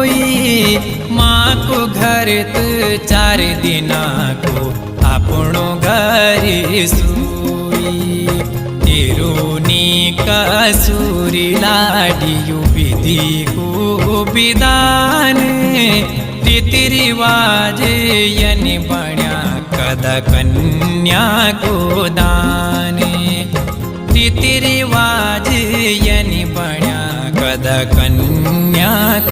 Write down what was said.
होई माँ को घर तो 4 दिना को आपनो घर सोई तेरोनी कसूरी लाडियो विधि को विधान रीति रिवाज यनि बण्या कदा कन्या को दान रीति रिवाज यनि बण्या कदा कन्या